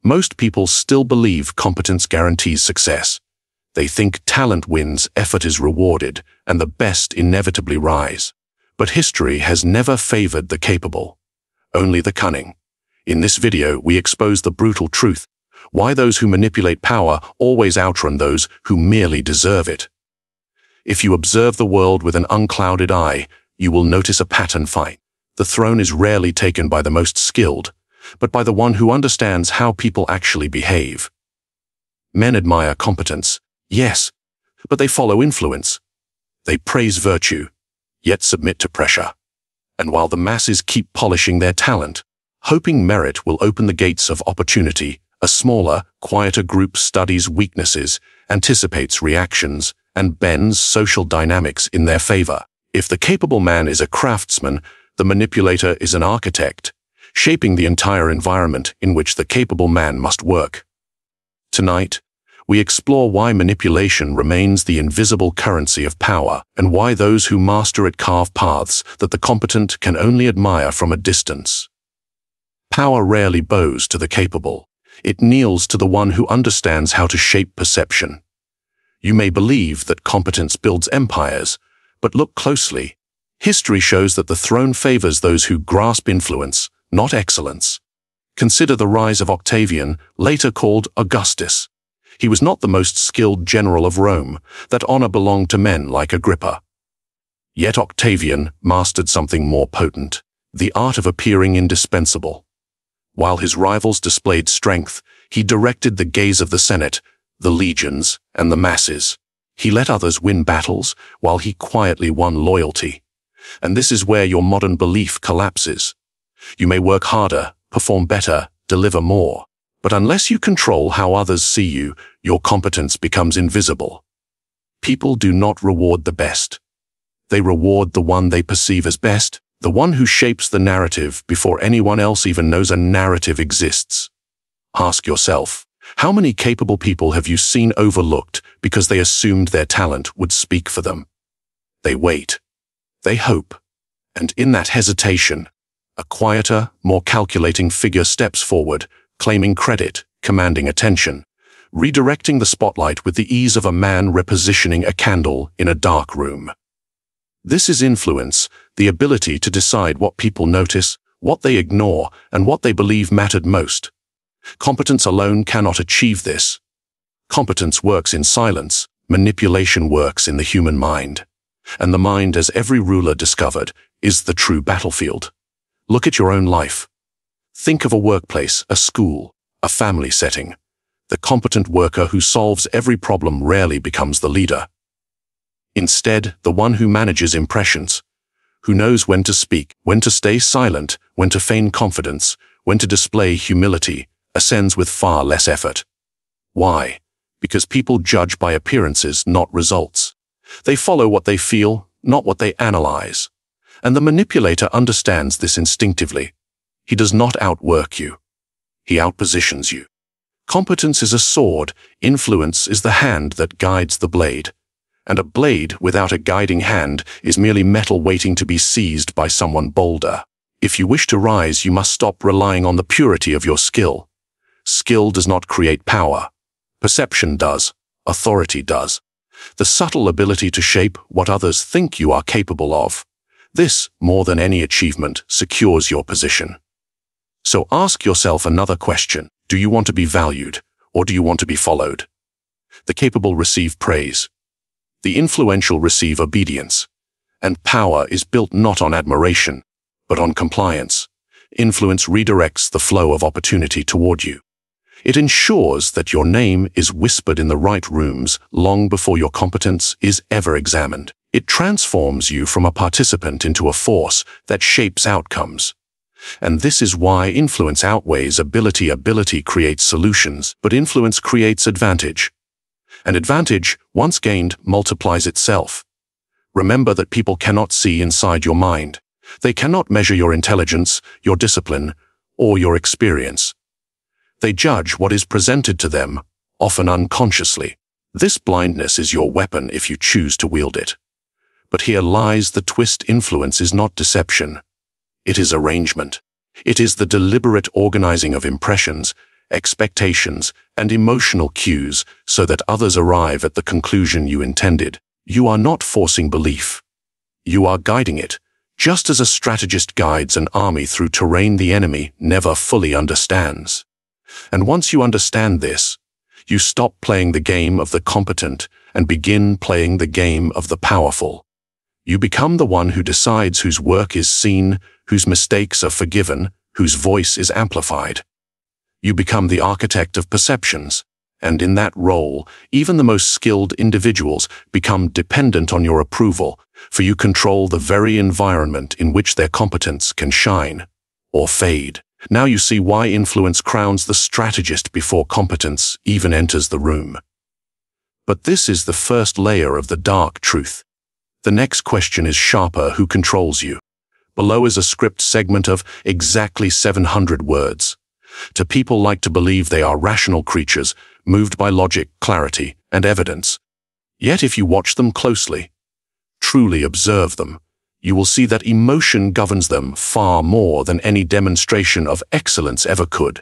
Most people still believe competence guarantees success. They think talent wins, effort is rewarded, and the best inevitably rise. But history has never favored the capable, only the cunning. In this video, we expose the brutal truth: why those who manipulate power always outrun those who merely deserve it. If you observe the world with an unclouded eye, you will notice a pattern fight. The throne is rarely taken by the most skilled, but by the one who understands how people actually behave. Men admire competence, yes, but they follow influence. They praise virtue, yet submit to pressure. And while the masses keep polishing their talent, hoping merit will open the gates of opportunity, a smaller, quieter group studies weaknesses, anticipates reactions, and bends social dynamics in their favor. If the capable man is a craftsman, the manipulator is an architect, shaping the entire environment in which the capable man must work. Tonight, we explore why manipulation remains the invisible currency of power, and why those who master it carve paths that the competent can only admire from a distance. Power rarely bows to the capable. It kneels to the one who understands how to shape perception. You may believe that competence builds empires, but look closely. History shows that the throne favors those who grasp influence, not excellence. Consider the rise of Octavian, later called Augustus. He was not the most skilled general of Rome. That honor belonged to men like Agrippa. Yet Octavian mastered something more potent: the art of appearing indispensable. While his rivals displayed strength, he directed the gaze of the Senate, the legions, and the masses. He let others win battles, while he quietly won loyalty. And this is where your modern belief collapses. You may work harder, perform better, deliver more, but unless you control how others see you, your competence becomes invisible. People do not reward the best. They reward the one they perceive as best, the one who shapes the narrative before anyone else even knows a narrative exists. Ask yourself, how many capable people have you seen overlooked because they assumed their talent would speak for them? They wait. They hope. And in that hesitation, a quieter, more calculating figure steps forward, claiming credit, commanding attention, redirecting the spotlight with the ease of a man repositioning a candle in a dark room. This is influence, the ability to decide what people notice, what they ignore, and what they believe mattered most. Competence alone cannot achieve this. Competence works in silence, manipulation works in the human mind. And the mind, as every ruler discovered, is the true battlefield. Look at your own life. Think of a workplace, a school, a family setting. The competent worker who solves every problem rarely becomes the leader. Instead, the one who manages impressions, who knows when to speak, when to stay silent, when to feign confidence, when to display humility, ascends with far less effort. Why? Because people judge by appearances, not results. They follow what they feel, not what they analyze. And the manipulator understands this instinctively. He does not outwork you. He outpositions you. Competence is a sword, influence is the hand that guides the blade. And a blade without a guiding hand is merely metal waiting to be seized by someone bolder. If you wish to rise, you must stop relying on the purity of your skill. Skill does not create power. Perception does. Authority does. The subtle ability to shape what others think you are capable of. This, more than any achievement, secures your position. So ask yourself another question. Do you want to be valued, or do you want to be followed? The capable receive praise. The influential receive obedience. And power is built not on admiration, but on compliance. Influence redirects the flow of opportunity toward you. It ensures that your name is whispered in the right rooms long before your competence is ever examined. It transforms you from a participant into a force that shapes outcomes. And this is why influence outweighs ability. Ability creates solutions, but influence creates advantage. And advantage, once gained, multiplies itself. Remember that people cannot see inside your mind. They cannot measure your intelligence, your discipline, or your experience. They judge what is presented to them, often unconsciously. This blindness is your weapon if you choose to wield it. But here lies the twist: influence is not deception. It is arrangement. It is the deliberate organizing of impressions, expectations, and emotional cues so that others arrive at the conclusion you intended. You are not forcing belief. You are guiding it, just as a strategist guides an army through terrain the enemy never fully understands. And once you understand this, you stop playing the game of the competent and begin playing the game of the powerful. You become the one who decides whose work is seen, whose mistakes are forgiven, whose voice is amplified. You become the architect of perceptions, and in that role, even the most skilled individuals become dependent on your approval, for you control the very environment in which their competence can shine or fade. Now you see why influence crowns the strategist before competence even enters the room. But this is the first layer of the dark truth. The next question is sharper: who controls you? Below is a script segment of exactly 700 words. To people like to believe they are rational creatures, moved by logic, clarity, and evidence. Yet if you watch them closely, truly observe them, you will see that emotion governs them far more than any demonstration of excellence ever could.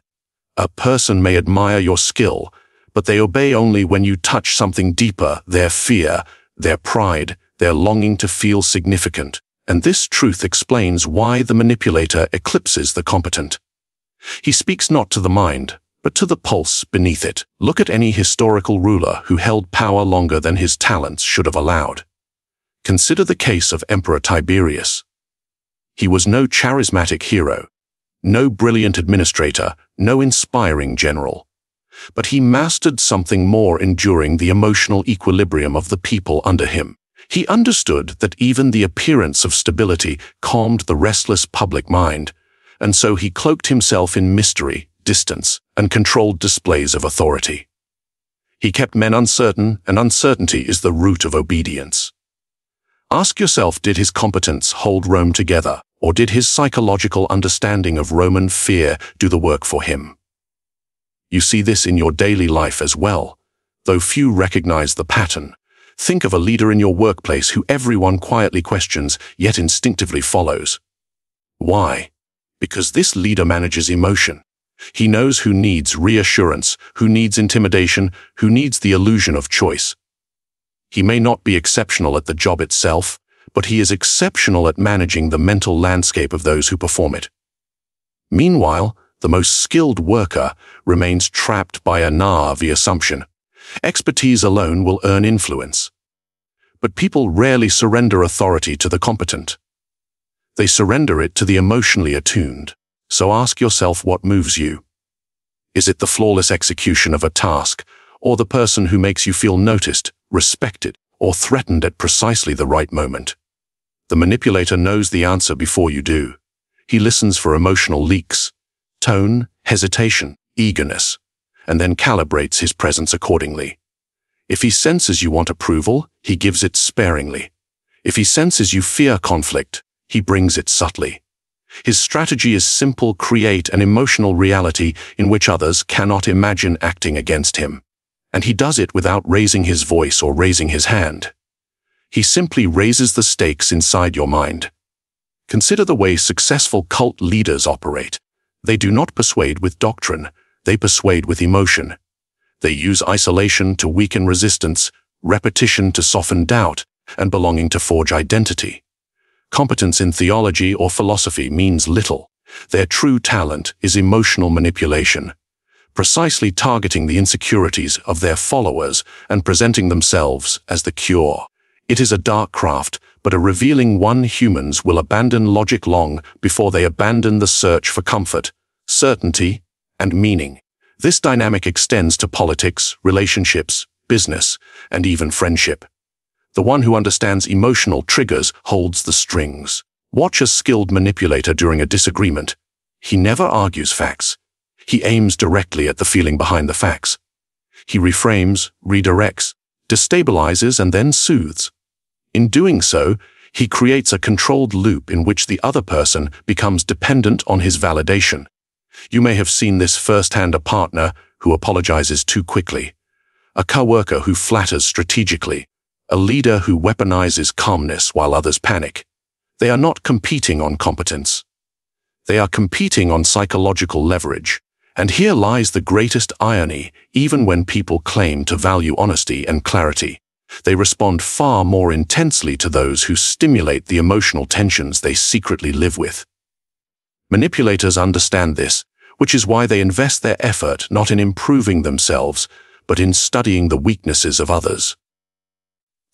A person may admire your skill, but they obey only when you touch something deeper: their fear, their pride, their longing to feel significant. And this truth explains why the manipulator eclipses the competent. He speaks not to the mind, but to the pulse beneath it. Look at any historical ruler who held power longer than his talents should have allowed. Consider the case of Emperor Tiberius. He was no charismatic hero, no brilliant administrator, no inspiring general. But he mastered something more enduring: the emotional equilibrium of the people under him. He understood that even the appearance of stability calmed the restless public mind, and so he cloaked himself in mystery, distance, and controlled displays of authority. He kept men uncertain, and uncertainty is the root of obedience. Ask yourself, did his competence hold Rome together, or did his psychological understanding of Roman fear do the work for him? You see this in your daily life as well, though few recognize the pattern. Think of a leader in your workplace who everyone quietly questions, yet instinctively follows. Why? Because this leader manages emotion. He knows who needs reassurance, who needs intimidation, who needs the illusion of choice. He may not be exceptional at the job itself, but he is exceptional at managing the mental landscape of those who perform it. Meanwhile, the most skilled worker remains trapped by a naive assumption. Expertise alone will earn influence. But people rarely surrender authority to the competent. They surrender it to the emotionally attuned. So ask yourself, what moves you? Is it the flawless execution of a task, or the person who makes you feel noticed, respected, or threatened at precisely the right moment? The manipulator knows the answer before you do. He listens for emotional leaks, tone, hesitation, eagerness, and then calibrates his presence accordingly. If he senses you want approval, he gives it sparingly. If he senses you fear conflict, he brings it subtly. His strategy is simple: create an emotional reality in which others cannot imagine acting against him. And he does it without raising his voice or raising his hand. He simply raises the stakes inside your mind. Consider the way successful cult leaders operate. They do not persuade with doctrine, they persuade with emotion. They use isolation to weaken resistance, repetition to soften doubt, and belonging to forge identity. Competence in theology or philosophy means little. Their true talent is emotional manipulation, precisely targeting the insecurities of their followers and presenting themselves as the cure. It is a dark craft, but a revealing one. Humans will abandon logic long before they abandon the search for comfort, certainty, and meaning. This dynamic extends to politics, relationships, business, and even friendship. The one who understands emotional triggers holds the strings. Watch a skilled manipulator during a disagreement. He never argues facts. He aims directly at the feeling behind the facts. He reframes, redirects, destabilizes, and then soothes. In doing so, he creates a controlled loop in which the other person becomes dependent on his validation. You may have seen this firsthand: a partner who apologizes too quickly, a coworker who flatters strategically, a leader who weaponizes calmness while others panic. They are not competing on competence. They are competing on psychological leverage, And here lies the greatest irony. Even when people claim to value honesty and clarity, they respond far more intensely to those who stimulate the emotional tensions they secretly live with. Manipulators understand this, which is why they invest their effort not in improving themselves, but in studying the weaknesses of others.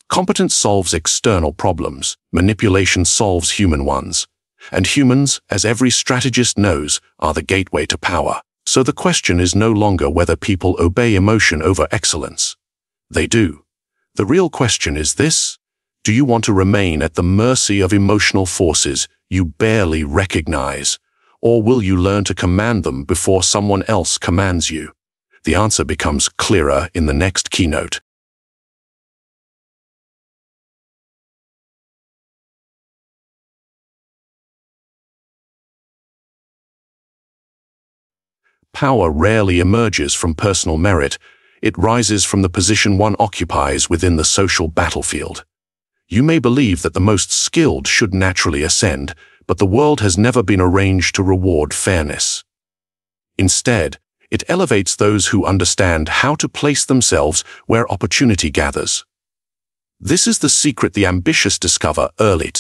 Competence solves external problems, manipulation solves human ones. And humans, as every strategist knows, are the gateway to power. So the question is no longer whether people obey emotion over excellence. They do. The real question is this: do you want to remain at the mercy of emotional forces you barely recognize, or will you learn to command them before someone else commands you? The answer becomes clearer in the next keynote. Power rarely emerges from personal merit. It rises from the position one occupies within the social battlefield. You may believe that the most skilled should naturally ascend, but the world has never been arranged to reward fairness. Instead, it elevates those who understand how to place themselves where opportunity gathers. This is the secret the ambitious discover early.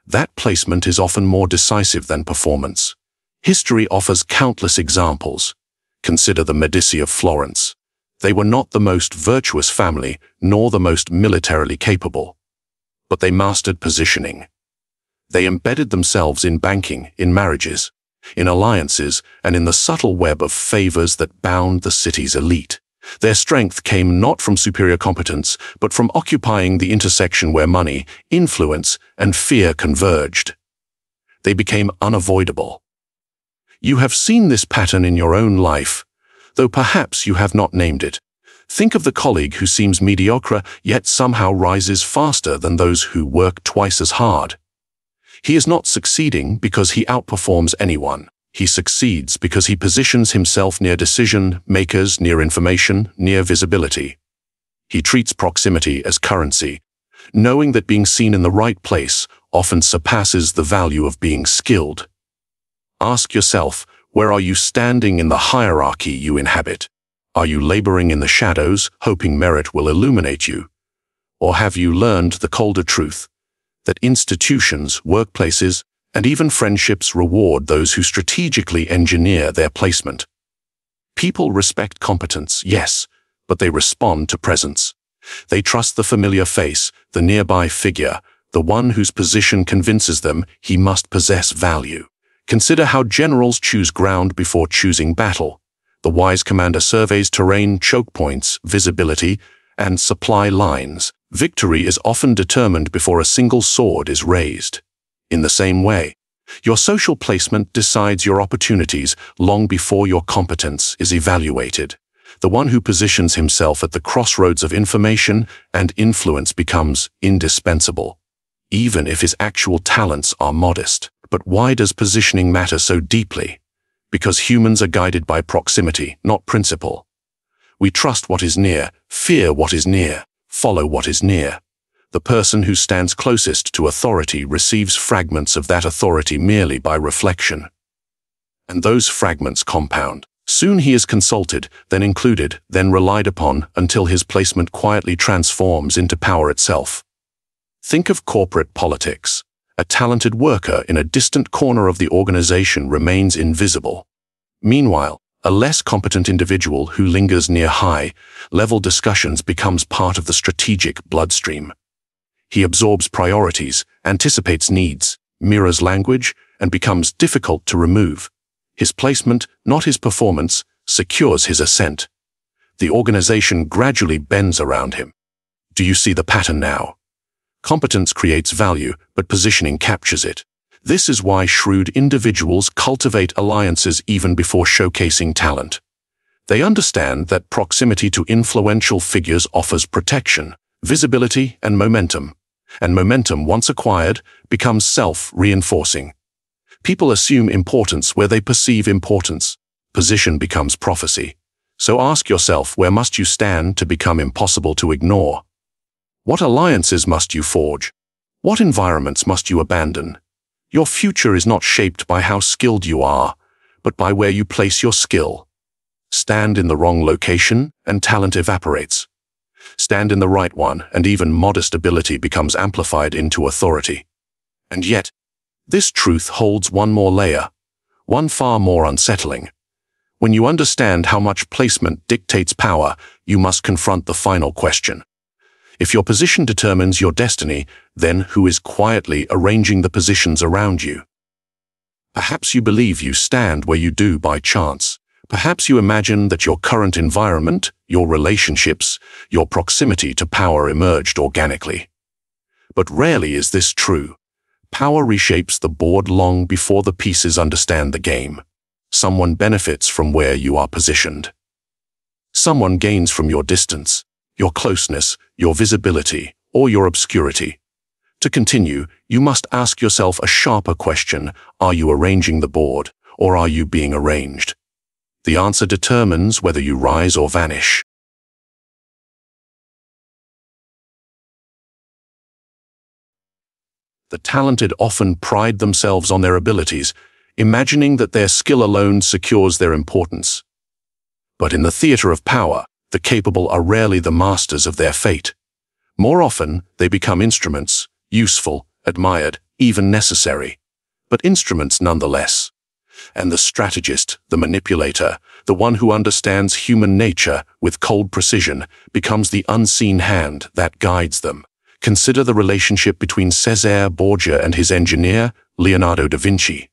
That placement is often more decisive than performance. History offers countless examples. Consider the Medici of Florence. They were not the most virtuous family, nor the most militarily capable. But they mastered positioning. They embedded themselves in banking, in marriages, in alliances, and in the subtle web of favors that bound the city's elite. Their strength came not from superior competence, but from occupying the intersection where money, influence, and fear converged. They became unavoidable. You have seen this pattern in your own life, though perhaps you have not named it. Think of the colleague who seems mediocre, yet somehow rises faster than those who work twice as hard. He is not succeeding because he outperforms anyone. He succeeds because he positions himself near decision makers, near information, near visibility. He treats proximity as currency, knowing that being seen in the right place often surpasses the value of being skilled. Ask yourself, where are you standing in the hierarchy you inhabit? Are you laboring in the shadows, hoping merit will illuminate you? Or have you learned the colder truth, that institutions, workplaces, and even friendships reward those who strategically engineer their placement? People respect competence, yes, but they respond to presence. They trust the familiar face, the nearby figure, the one whose position convinces them he must possess value. Consider how generals choose ground before choosing battle. The wise commander surveys terrain, choke points, visibility, and supply lines. Victory is often determined before a single sword is raised. In the same way, your social placement decides your opportunities long before your competence is evaluated. The one who positions himself at the crossroads of information and influence becomes indispensable, even if his actual talents are modest. But why does positioning matter so deeply? Because humans are guided by proximity, not principle. We trust what is near, fear what is near, follow what is near. The person who stands closest to authority receives fragments of that authority merely by reflection. And those fragments compound. Soon he is consulted, then included, then relied upon, until his placement quietly transforms into power itself. Think of corporate politics. A talented worker in a distant corner of the organization remains invisible. Meanwhile, a less competent individual who lingers near high-level discussions becomes part of the strategic bloodstream. He absorbs priorities, anticipates needs, mirrors language, and becomes difficult to remove. His placement, not his performance, secures his ascent. The organization gradually bends around him. Do you see the pattern now? Competence creates value, but positioning captures it. This is why shrewd individuals cultivate alliances even before showcasing talent. They understand that proximity to influential figures offers protection, visibility, and momentum. And momentum, once acquired, becomes self-reinforcing. People assume importance where they perceive importance. Position becomes prophecy. So ask yourself, where must you stand to become impossible to ignore? What alliances must you forge? What environments must you abandon? Your future is not shaped by how skilled you are, but by where you place your skill. Stand in the wrong location, and talent evaporates. Stand in the right one, and even modest ability becomes amplified into authority. And yet, this truth holds one more layer, one far more unsettling. When you understand how much placement dictates power, you must confront the final question. If your position determines your destiny, then who is quietly arranging the positions around you? Perhaps you believe you stand where you do by chance. Perhaps you imagine that your current environment, your relationships, your proximity to power emerged organically. But rarely is this true. Power reshapes the board long before the pieces understand the game. Someone benefits from where you are positioned. Someone gains from your distance, your closeness, your visibility, or your obscurity. To continue, you must ask yourself a sharper question: are you arranging the board, or are you being arranged? The answer determines whether you rise or vanish. The talented often pride themselves on their abilities, imagining that their skill alone secures their importance. But in the theater of power, the capable are rarely the masters of their fate. More often, they become instruments, useful, admired, even necessary, but instruments nonetheless. And the strategist, the manipulator, the one who understands human nature with cold precision, becomes the unseen hand that guides them. Consider the relationship between Cesare Borgia and his engineer, Leonardo da Vinci.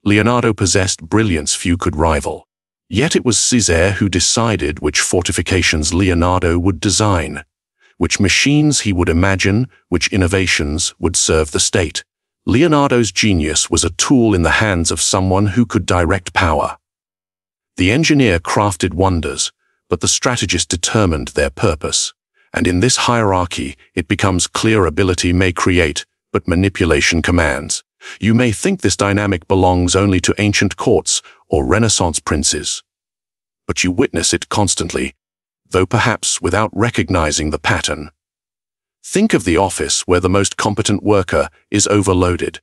Leonardo possessed brilliance few could rival. Yet it was Cesare who decided which fortifications Leonardo would design, which machines he would imagine, which innovations would serve the state. Leonardo's genius was a tool in the hands of someone who could direct power. The engineer crafted wonders, but the strategist determined their purpose. And in this hierarchy, it becomes clear ability may create, but manipulation commands. You may think this dynamic belongs only to ancient courts or Renaissance princes, but you witness it constantly, though perhaps without recognizing the pattern. Think of the office where the most competent worker is overloaded,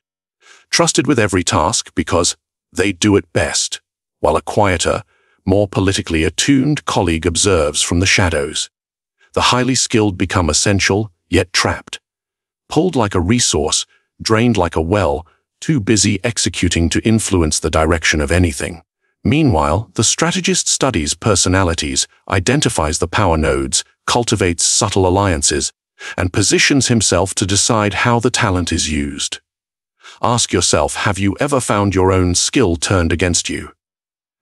trusted with every task because they do it best, while a quieter, more politically attuned colleague observes from the shadows. The highly skilled become essential, yet trapped, pulled like a resource, drained like a well, too busy executing to influence the direction of anything. Meanwhile, the strategist studies personalities, identifies the power nodes, cultivates subtle alliances, and positions himself to decide how the talent is used. Ask yourself, have you ever found your own skill turned against you?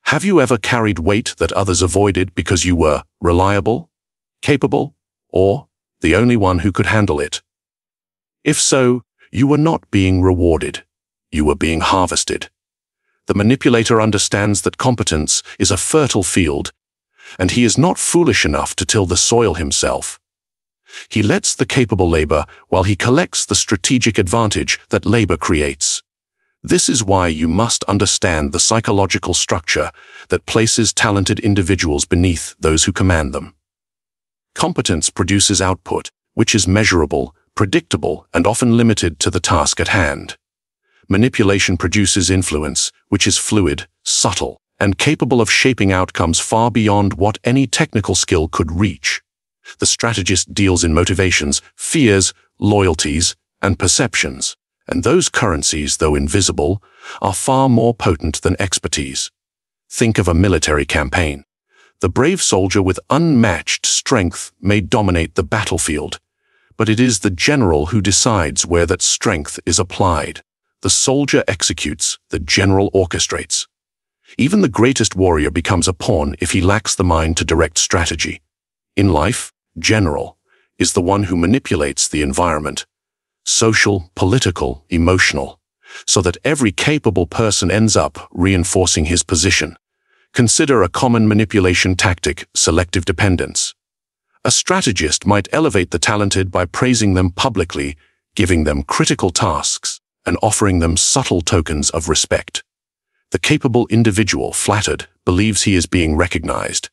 Have you ever carried weight that others avoided because you were reliable, capable, or the only one who could handle it? If so, you were not being rewarded. You were being harvested. The manipulator understands that competence is a fertile field, and he is not foolish enough to till the soil himself. He lets the capable labor while he collects the strategic advantage that labor creates. This is why you must understand the psychological structure that places talented individuals beneath those who command them. Competence produces output, which is measurable, predictable, and often limited to the task at hand. Manipulation produces influence, which is fluid, subtle, and capable of shaping outcomes far beyond what any technical skill could reach. The strategist deals in motivations, fears, loyalties, and perceptions, and those currencies, though invisible, are far more potent than expertise. Think of a military campaign. The brave soldier with unmatched strength may dominate the battlefield, but it is the general who decides where that strength is applied. The soldier executes, the general orchestrates. Even the greatest warrior becomes a pawn if he lacks the mind to direct strategy. In life, general is the one who manipulates the environment, social, political, emotional, so that every capable person ends up reinforcing his position. Consider a common manipulation tactic: selective dependence. A strategist might elevate the talented by praising them publicly, giving them critical tasks, and offering them subtle tokens of respect. The capable individual, flattered, believes he is being recognized.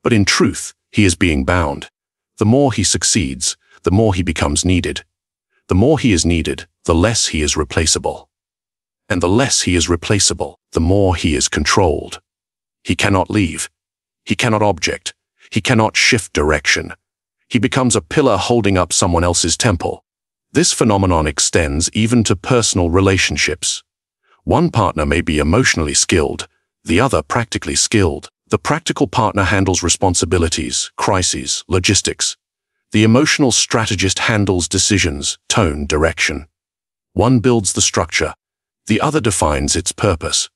But in truth, he is being bound. The more he succeeds, the more he becomes needed. The more he is needed, the less he is replaceable. And the less he is replaceable, the more he is controlled. He cannot leave. He cannot object. He cannot shift direction. He becomes a pillar holding up someone else's temple. This phenomenon extends even to personal relationships. One partner may be emotionally skilled, the other practically skilled. The practical partner handles responsibilities, crises, logistics. The emotional strategist handles decisions, tone, direction. One builds the structure, the other defines its purpose.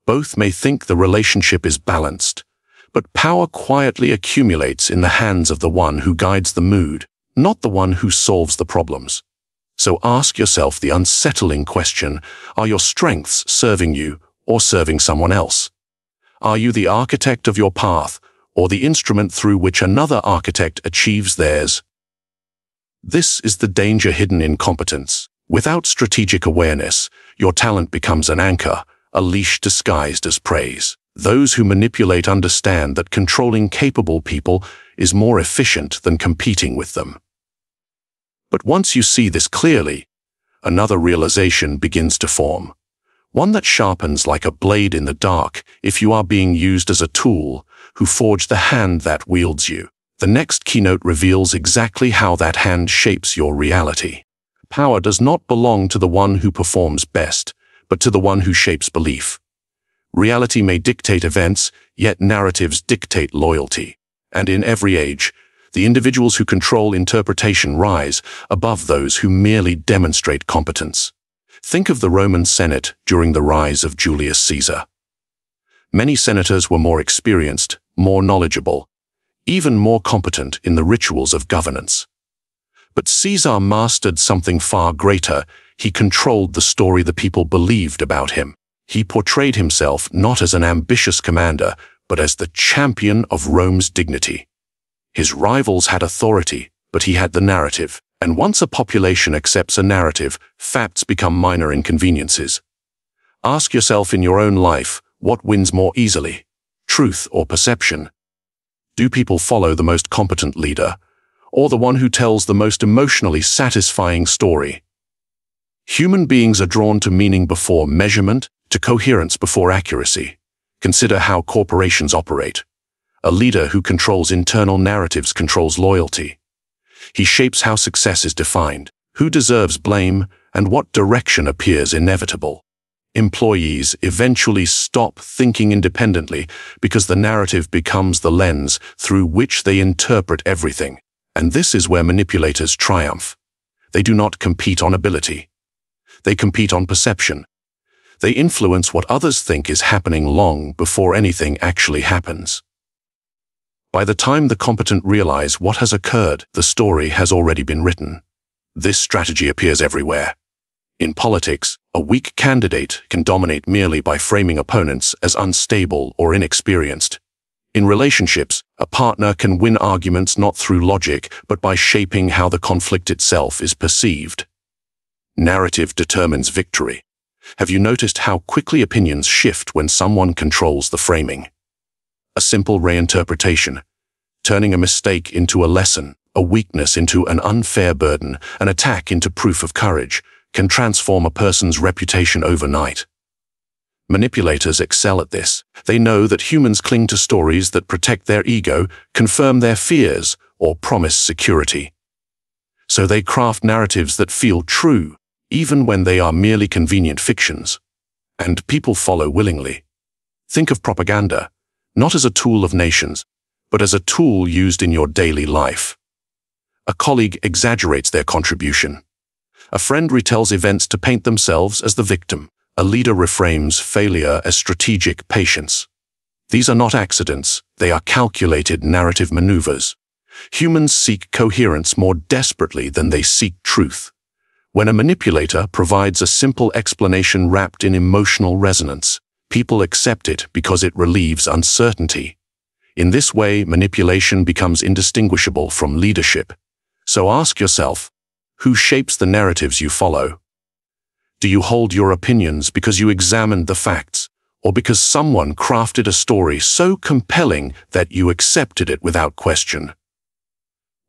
Both may think the relationship is balanced, but power quietly accumulates in the hands of the one who guides the mood, not the one who solves the problems. So ask yourself the unsettling question, are your strengths serving you or serving someone else? Are you the architect of your path or the instrument through which another architect achieves theirs? This is the danger hidden in competence. Without strategic awareness, your talent becomes an anchor, a leash disguised as praise. Those who manipulate understand that controlling capable people is more efficient than competing with them. But once you see this clearly, another realization begins to form. One that sharpens like a blade in the dark if you are being used as a tool who forge the hand that wields you. The next keynote reveals exactly how that hand shapes your reality. Power does not belong to the one who performs best, but to the one who shapes belief. Reality may dictate events, yet narratives dictate loyalty. And in every age, the individuals who control interpretation rise above those who merely demonstrate competence. Think of the Roman Senate during the rise of Julius Caesar. Many senators were more experienced, more knowledgeable, even more competent in the rituals of governance. But Caesar mastered something far greater. He controlled the story the people believed about him. He portrayed himself not as an ambitious commander, but as the champion of Rome's dignity. His rivals had authority, but he had the narrative. And once a population accepts a narrative, facts become minor inconveniences. Ask yourself in your own life, what wins more easily, truth or perception? Do people follow the most competent leader, or the one who tells the most emotionally satisfying story? Human beings are drawn to meaning before measurement, to coherence before accuracy. Consider how corporations operate. A leader who controls internal narratives controls loyalty. He shapes how success is defined, who deserves blame, and what direction appears inevitable. Employees eventually stop thinking independently because the narrative becomes the lens through which they interpret everything. And this is where manipulators triumph. They do not compete on ability. They compete on perception. They influence what others think is happening long before anything actually happens. By the time the competent realize what has occurred, the story has already been written. This strategy appears everywhere. In politics, a weak candidate can dominate merely by framing opponents as unstable or inexperienced. In relationships, a partner can win arguments not through logic, but by shaping how the conflict itself is perceived. Narrative determines victory. Have you noticed how quickly opinions shift when someone controls the framing? A simple reinterpretation, turning a mistake into a lesson, a weakness into an unfair burden, an attack into proof of courage, can transform a person's reputation overnight. Manipulators excel at this. They know that humans cling to stories that protect their ego, confirm their fears, or promise security. So they craft narratives that feel true, even when they are merely convenient fictions. And people follow willingly. Think of propaganda, not as a tool of nations, but as a tool used in your daily life. A colleague exaggerates their contribution. A friend retells events to paint themselves as the victim. A leader reframes failure as strategic patience. These are not accidents, they are calculated narrative maneuvers. Humans seek coherence more desperately than they seek truth. When a manipulator provides a simple explanation wrapped in emotional resonance, people accept it because it relieves uncertainty. In this way, manipulation becomes indistinguishable from leadership. So ask yourself, who shapes the narratives you follow? Do you hold your opinions because you examined the facts, or because someone crafted a story so compelling that you accepted it without question?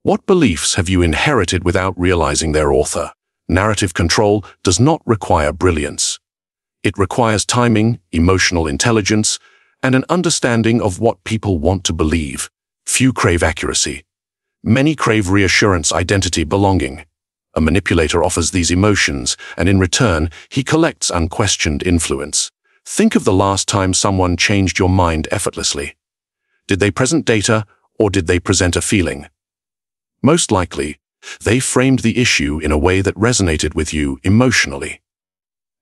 What beliefs have you inherited without realizing their author? Narrative control does not require brilliance. It requires timing, emotional intelligence, and an understanding of what people want to believe. Few crave accuracy. Many crave reassurance, identity, belonging. A manipulator offers these emotions, and in return, he collects unquestioned influence. Think of the last time someone changed your mind effortlessly. Did they present data, or did they present a feeling? Most likely, they framed the issue in a way that resonated with you emotionally.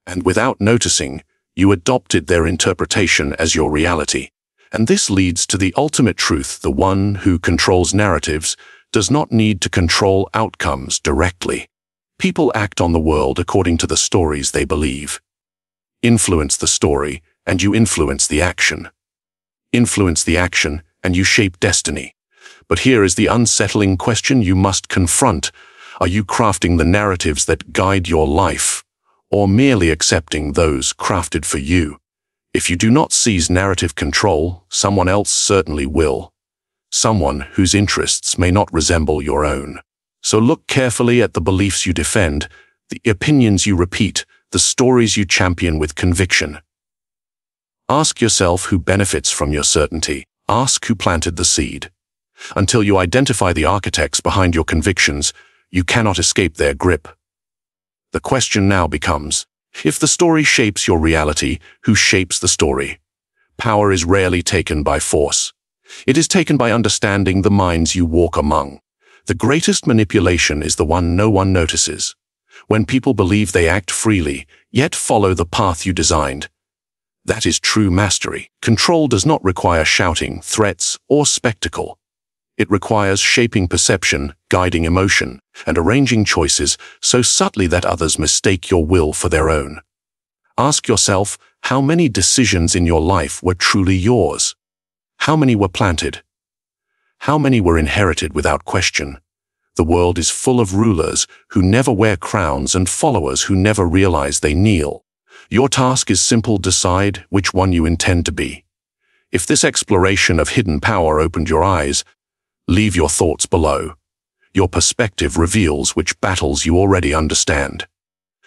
And without noticing, you adopted their interpretation as your reality. And this leads to the ultimate truth: the one who controls narratives does not need to control outcomes directly. People act on the world according to the stories they believe. Influence the story, and you influence the action. Influence the action, and you shape destiny. But here is the unsettling question you must confront. Are you crafting the narratives that guide your life, or merely accepting those crafted for you? If you do not seize narrative control, someone else certainly will. Someone whose interests may not resemble your own. So look carefully at the beliefs you defend, the opinions you repeat, the stories you champion with conviction. Ask yourself who benefits from your certainty. Ask who planted the seed. Until you identify the architects behind your convictions, you cannot escape their grip. The question now becomes, if the story shapes your reality, who shapes the story? Power is rarely taken by force. It is taken by understanding the minds you walk among. The greatest manipulation is the one no one notices. When people believe they act freely, yet follow the path you designed. That is true mastery. Control does not require shouting, threats, or spectacle. It requires shaping perception, guiding emotion, and arranging choices so subtly that others mistake your will for their own. Ask yourself, how many decisions in your life were truly yours? How many were planted? How many were inherited without question? The world is full of rulers who never wear crowns and followers who never realize they kneel. Your task is simple: decide which one you intend to be. If this exploration of hidden power opened your eyes, leave your thoughts below. Your perspective reveals which battles you already understand.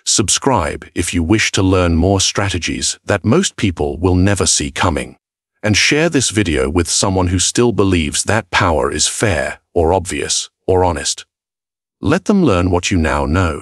Subscribe if you wish to learn more strategies that most people will never see coming. And share this video with someone who still believes that power is fair, or obvious, or honest. Let them learn what you now know.